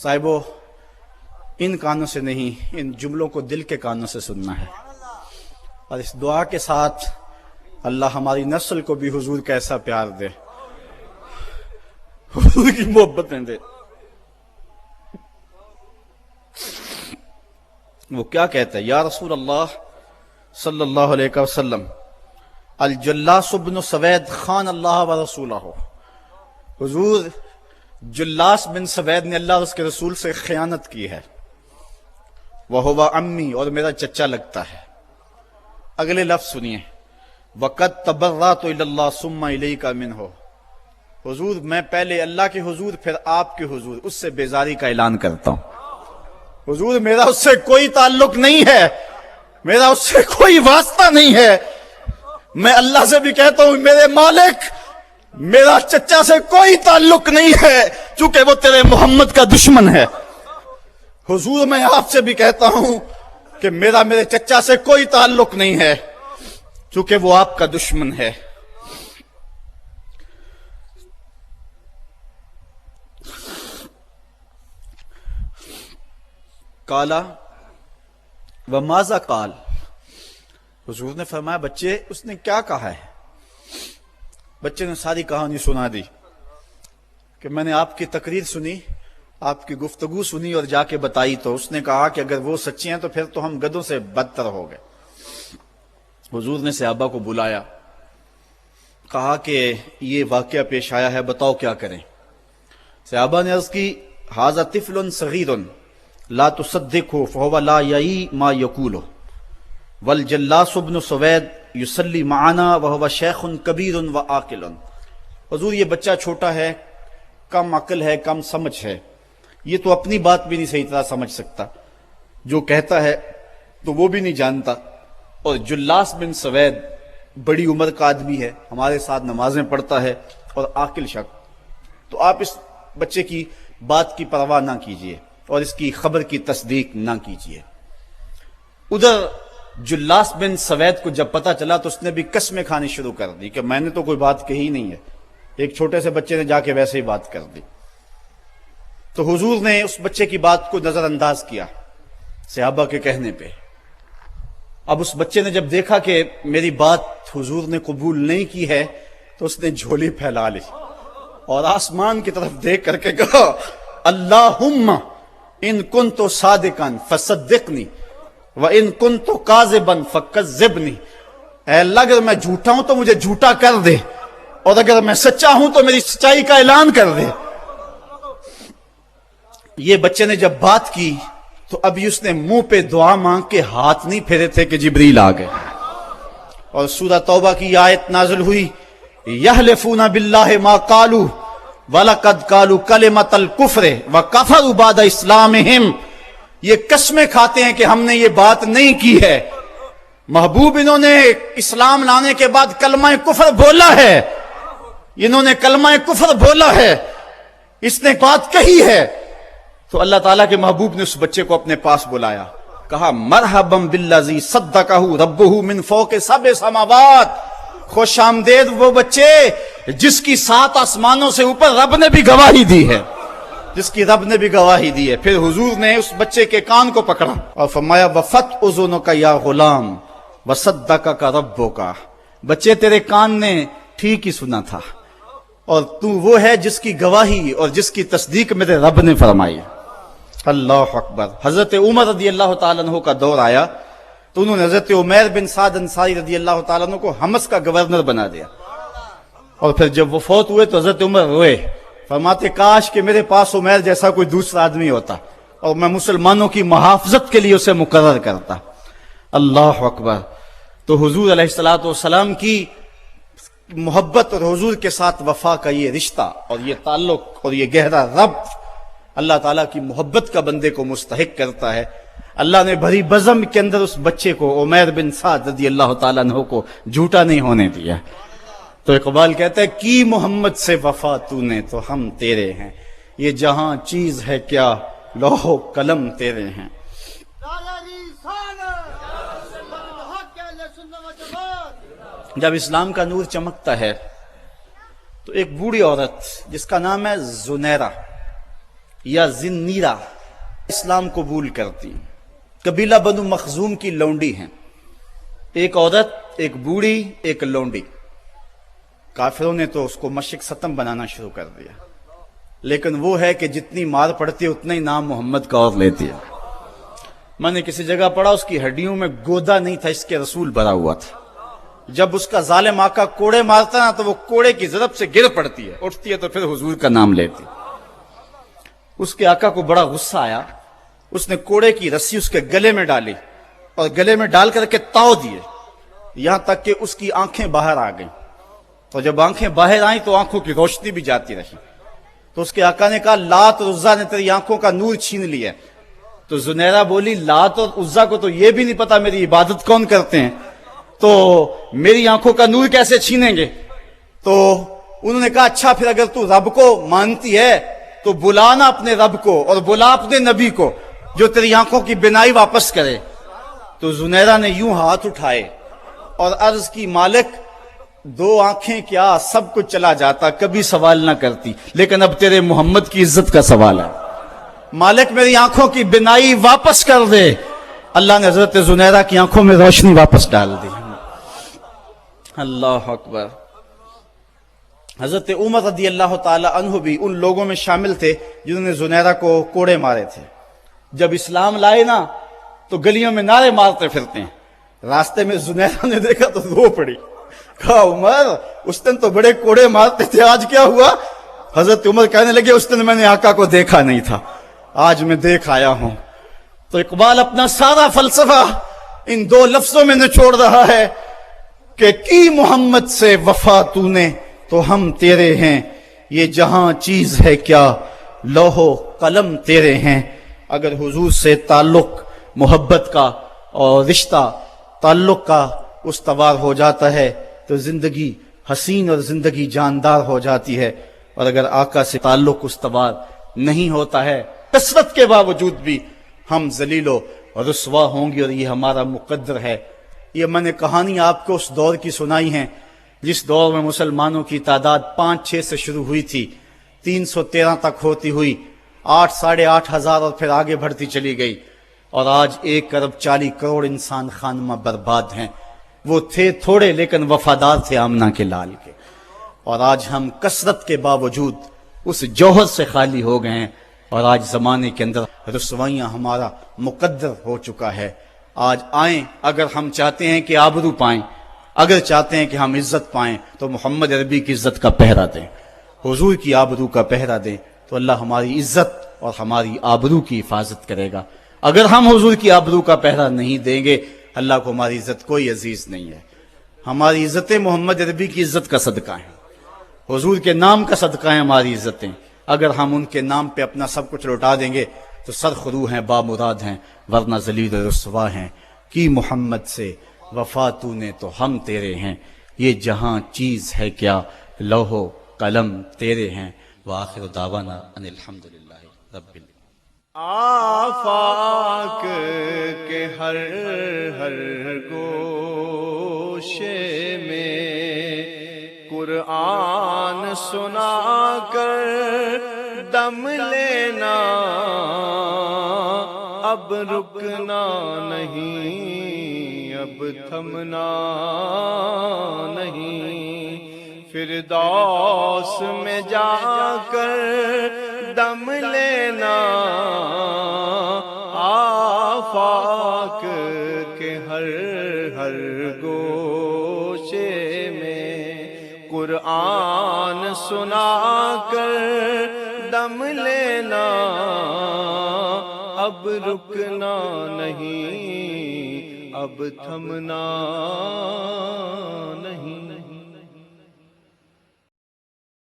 صاحبو ان کانوں سے نہیں، ان جملوں کو دل کے کانوں سے سننا ہے، اور اس دعا کے ساتھ اللہ ہماری نسل کو بھی حضور کا ایسا پیار دے، حضور کی محبت میں دے۔ وہ کیا کہتا ہے؟ یا رسول اللہ صلی اللہ علیہ وسلم، الجلاس بن سوید خان اللہ و رسولہ، حضور جلاس بن سوید نے اللہ اور اس کے رسول سے خیانت کی ہے، وَهُوَ عَمِّي، اور میرا چچا لگتا ہے۔ اگلے لفظ سنیے، وَقَدْ تَبَرَّأْتُ إِلَى اللَّهِ ثُمَّ إِلَيْكَ مِنْهُ، حضور میں پہلے اللہ کے حضور پھر آپ کے حضور اس سے بیزاری کا اعلان کرتا ہوں۔ حضور میرا اس سے کوئی تعلق نہیں ہے، میرا اس سے کوئی واسطہ نہیں ہے، میں اللہ سے بھی کہتا ہوں میرے مالک میرا چچا سے کوئی تعلق نہیں ہے چونکہ وہ تیرے محمد کا دشمن ہے۔ حضور میں آپ سے بھی کہتا ہوں کہ میرے چچا سے کوئی تعلق نہیں ہے چونکہ وہ آپ کا دشمن ہے۔ کالا وماذا قال، حضور نے فرمایا بچے اس نے کیا کہا ہے؟ بچے نے ساری کہانی سنا دی کہ میں نے آپ کی تقریر سنی، آپ کی گفتگو سنی اور جا کے بتائی، تو اس نے کہا کہ اگر وہ سچے ہیں تو پھر تو ہم گدھوں سے بدتر ہو گئے۔ حضور نے صحابہ کو بلایا، کہا کہ یہ واقعہ پیش آیا ہے، بتاؤ کیا کریں؟ صحابہ نے عرض کی ھذا طفل صغیر لا تصدقه فهو لا یعی ما یقول والجلاس بن سوید یصلی معنا وهو شیخ کبیر وعاقل، حضور یہ بچہ چھوٹا ہے، کم عقل ہے، کم سمجھ ہے، یہ تو اپنی بات بھی نہیں صحیح طرح سمجھ سکتا، جو کہتا ہے تو وہ بھی نہیں جانتا، اور جلاس بن سوید بڑی عمر کا آدمی ہے، ہمارے ساتھ نمازیں پڑھتا ہے اور عاقل شخص، تو آپ اس بچے کی بات کی پرواہ نہ کیجیے اور اس کی خبر کی تصدیق نہ کیجیے۔ ادھر جلاس بن سوید کو جب پتا چلا تو اس نے بھی قسمیں کھانی شروع کر دی کہ میں نے تو کوئی بات کہی نہیں ہے، ایک چھوٹے سے بچے نے جا کے ویسے ہی بات کر دی۔ تو حضور نے اس بچے کی بات کو نظر انداز کیا صحابہ کے کہنے پہ۔ اب اس بچے نے جب دیکھا کہ میری بات حضور نے قبول نہیں کی ہے تو اس نے جھولی پھیلا لی اور آسمان کی طرف دیکھ کر کے کہا اللہم ان کنت صادقا فصدقنی وان کنت کاذبا فکذبنی، اے اللہ اگر میں جھوٹا ہوں تو مجھے جھوٹا کر دے، اور اگر میں سچا ہوں تو میری سچائی کا اعلان کر دے۔ یہ بچے نے جب بات کی تو ابھی اس نے منہ پہ دعا مانگ کے ہاتھ نہیں پھیرے تھے کہ جبریل آ گئے، اور سورہ توبہ کی آیت نازل ہوئی یحلفون باللہ ما قالوا وَلَقَدْ قَالُوا كَلِمَةَ الْكُفْرِ وَكَفَرُوا بَعْدَ اسْلَامِهِمْ، یہ قسمیں کھاتے ہیں کہ ہم نے یہ بات نہیں کی ہے، محبوب انہوں نے اسلام لانے کے بعد کلمہ کفر بولا ہے، انہوں نے کلمہ کفر بولا ہے، اس نے بات کہی ہے۔ تو اللہ تعالیٰ کے محبوب نے اس بچے کو اپنے پاس بلایا، کہا مرحبا بالذی صدقہ ربہ من فوق سبع سماوات، خوش آمدید وہ بچے جس کی 7 آسمانوں سے اوپر رب نے بھی گواہی دی ہے، جس کی رب نے بھی گواہی دی ہے۔ پھر حضور نے اس بچے کے کان کو پکڑا اور فرمایا وفت اذنک یا غلام وصدقک ربک، بچے تیرے کان نے ٹھیک ہی سنا تھا، اور تو وہ ہے جس کی گواہی اور جس کی تصدیق میرے رب نے فرمائی۔ اللہ اکبر۔ حضرت عمر رضی اللہ تعالیٰ عنہ کا دور آیا تو انہوں نے حضرت عمیر بن سعد انصاری رضی اللہ تعالیٰ عنہ کو حمص کا گورنر بنا دیا، اور پھر جب وہ فوت ہوئے تو حضرت عمر روئے، فرماتے کاش کہ میرے پاس عمیر جیسا کوئی دوسرا آدمی ہوتا اور میں مسلمانوں کی محافظت کے لیے اسے مقرر کرتا۔ اللہ اکبر۔ تو حضور علیہ الصلوۃ والسلام کی محبت اور حضور کے ساتھ وفا کا یہ رشتہ اور یہ تعلق اور یہ گہرا ربط اللہ تعالیٰ کی محبت کا بندے کو مستحق کرتا ہے۔ اللہ نے بھری بزم کے اندر اس بچے کو عمیر بن سعد رضی اللہ تعالیٰ عنہ کو جھوٹا نہیں ہونے دیا۔ تو اقبال کہتا ہے کی محمد سے وفا تو نے تو ہم تیرے ہیں، یہ جہاں چیز ہے کیا لوح و قلم تیرے ہیں۔ جب اسلام کا نور چمکتا ہے تو ایک بوڑھی عورت جس کا نام ہے زنیرہ، یا زنیرہ اسلام قبول کرتی، قبیلہ بنو مخزوم کی لونڈی ہیں، ایک عورت، ایک بوڑھی، ایک لونڈی۔ کافروں نے تو اس کو مشک ستم بنانا شروع کر دیا، لیکن وہ ہے کہ جتنی مار پڑتی ہے اتنا ہی نام محمد کا اور لیتی ہے۔ میں نے کسی جگہ پڑھا اس کی ہڈیوں میں گودا نہیں تھا، اس کے رسول بھرا ہوا تھا۔ جب اس کا ظالم آقا کوڑے مارتا نا تو وہ کوڑے کی ضرب سے گر پڑتی ہے، اٹھتی ہے تو پھر حضور کا نام لیتی۔ اس کے آقا کو بڑا غصہ آیا، اس نے کوڑے کی رسی اس کے گلے میں ڈالی اور گلے میں ڈال کر کے تاؤ دیے، یہاں تک کہ اس کی آنکھیں باہر آ گئیں۔ تو جب آنکھیں باہر آئیں تو آنکھوں کی روشنی بھی جاتی رہی۔ تو اس کے آقا نے کہا لات اور عزا نے تیری آنکھوں کا نور چھین لیا۔ تو زنیرہ بولی لات اور عزا کو تو یہ بھی نہیں پتا میری عبادت کون کرتے ہیں، تو میری آنکھوں کا نور کیسے چھینیں گے؟ تو انہوں نے کہا اچھا پھر اگر تو رب کو مانتی ہے تو بلانا اپنے رب کو اور بلا اپنے نبی کو جو تیری آنکھوں کی بینائی واپس کرے۔ تو زنیرہ نے یوں ہاتھ اٹھائے اور عرض کی مالک دو آنکھیں کیا سب کچھ چلا جاتا، کبھی سوال نہ کرتی، لیکن اب تیرے محمد کی عزت کا سوال ہے، مالک میری آنکھوں کی بینائی واپس کر دے۔ اللہ نے حضرت زنیرہ کی آنکھوں میں روشنی واپس ڈال دی۔ اللہ اکبر۔ حضرت عمر رضی اللہ تعالی عنہ بھی ان لوگوں میں شامل تھے جنہوں نے زنیرہ کو کوڑے مارے تھے۔ جب اسلام لائے نا تو گلیوں میں نعرے مارتے پھرتے ہیں۔ راستے میں زنیرہ نے دیکھا تو رو پڑی، کہا عمر اس دن تو بڑے کوڑے مارتے تھے، آج کیا ہوا؟ حضرت عمر کہنے لگے اس دن میں نے آقا کو دیکھا نہیں تھا، آج میں دیکھ آیا ہوں۔ تو اقبال اپنا سارا فلسفہ ان دو لفظوں میں نچوڑ رہا ہے کہ کی محمد سے وفا تو نے تو ہم تیرے ہیں، یہ جہاں چیز ہے کیا لوح و قلم تیرے ہیں۔ اگر حضور سے تعلق محبت کا اور رشتہ تعلق کا استوار ہو جاتا ہے تو زندگی حسین اور زندگی جاندار ہو جاتی ہے، اور اگر آقا سے تعلق استوار نہیں ہوتا ہے کثرت کے باوجود بھی ہم ذلیل و رسوا ہوں گے، اور یہ ہمارا مقدر ہے۔ یہ میں نے کہانی آپ کو اس دور کی سنائی ہے جس دور میں مسلمانوں کی تعداد 5-6 سے شروع ہوئی تھی، 313 تک ہوتی ہوئی 8 ساڑھے 8 ہزار اور پھر آگے بڑھتی چلی گئی، اور آج 1 ارب 40 کروڑ انسان خانمہ برباد ہیں۔ وہ تھے تھوڑے لیکن وفادار تھے آمنہ کے لال کے، اور آج ہم کثرت کے باوجود اس جوہر سے خالی ہو گئے ہیں، اور آج زمانے کے اندر رسوائیاں ہمارا مقدر ہو چکا ہے۔ آج آئیں، اگر ہم چاہتے ہیں کہ آبرو پائیں، اگر چاہتے ہیں کہ ہم عزت پائیں تو محمد عربی کی عزت کا پہرا دیں، حضور کی آبرو کا پہرا دیں، تو اللہ ہماری عزت اور ہماری آبرو کی حفاظت کرے گا۔ اگر ہم حضور کی آبرو کا پہرا نہیں دیں گے اللہ کو ہماری عزت کوئی عزیز نہیں ہے۔ ہماری عزتیں محمد عربی کی عزت کا صدقہ ہیں، حضور کے نام کا صدقہ ہیں ہماری عزتیں۔ اگر ہم ان کے نام پہ اپنا سب کچھ لوٹا دیں گے تو سرخرو ہیں، بامراد ہیں، ورنہ ذلیل و رسوا ہیں۔ کی محمد سے وفا تو نے تو ہم تیرے ہیں، یہ جہاں چیز ہے کیا لوح و قلم تیرے ہیں۔ وآخر دعوانا ان الحمدللہ رب العالمین۔ آفاق کے ہر ہر گوشے میں قرآن سنا کر دم لینا، اب رکنا نہیں، اب تھمنا نہیں، فردوس میں جا کر دم لینا۔ آفاق کے ہر ہر گوشے میں قرآن سنا کر دم لینا، اب رکنا نہیں، اب تھمنا نہیں۔